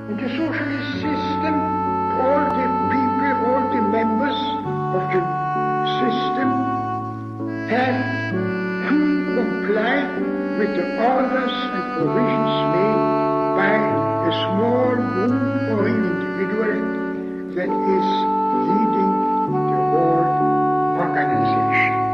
In the socialist system, all the people, all the members of the system have to comply with the orders and provisions made by a small group or an individual that is leading the whole organization.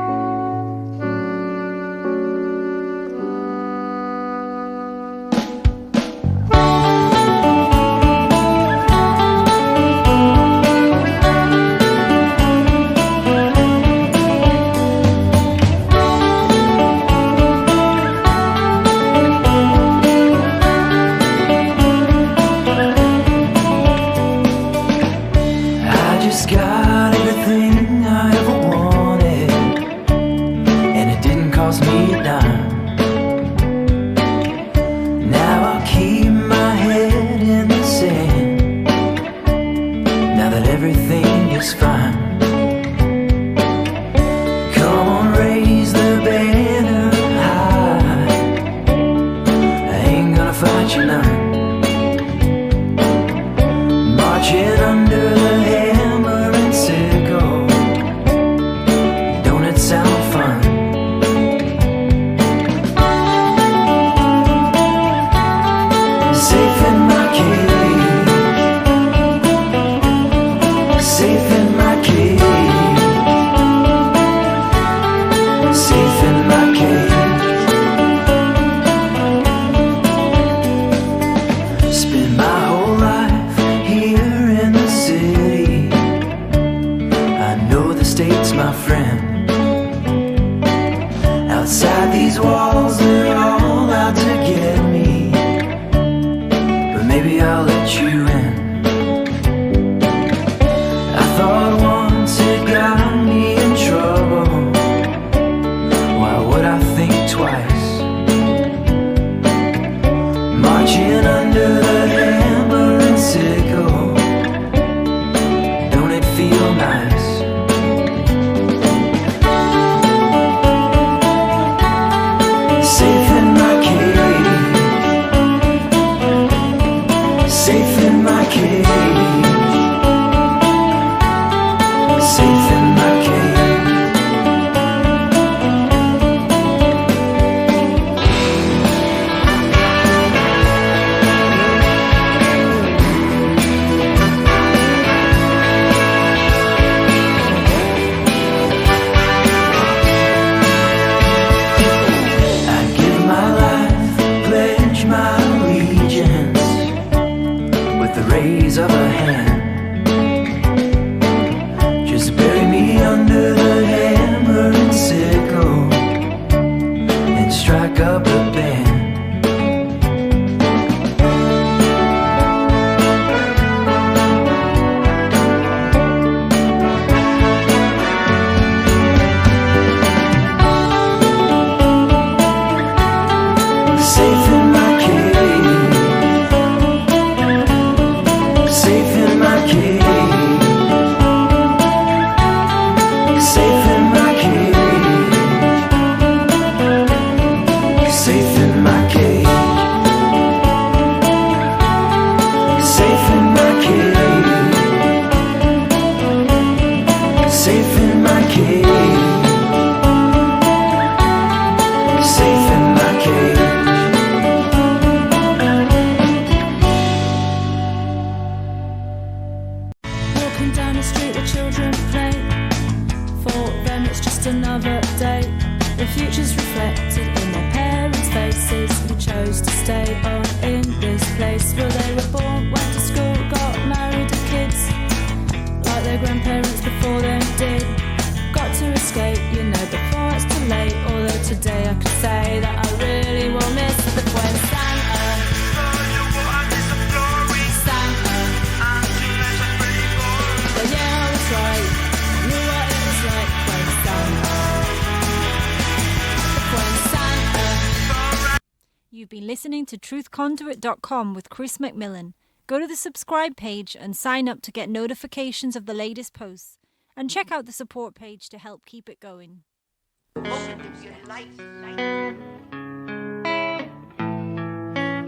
Listening to truthconduit.com with Chris McMillan. Go to the subscribe page and sign up to get notifications of the latest posts. And check out the support page to help keep it going.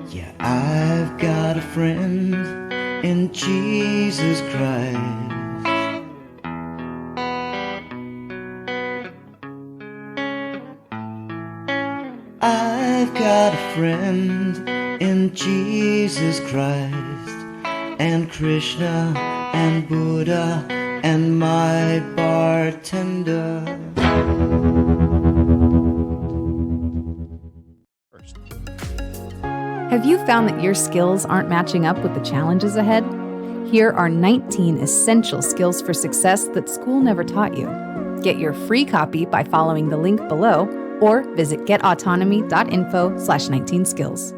Yeah. Yeah, I've got a friend in Jesus Christ. I've got a friend in Jesus Christ, and Krishna and Buddha and my bartender. Have you found that your skills aren't matching up with the challenges ahead? Here are 19 essential skills for success that school never taught you. Get your free copy by following the link below or visit getautonomy.info/19skills.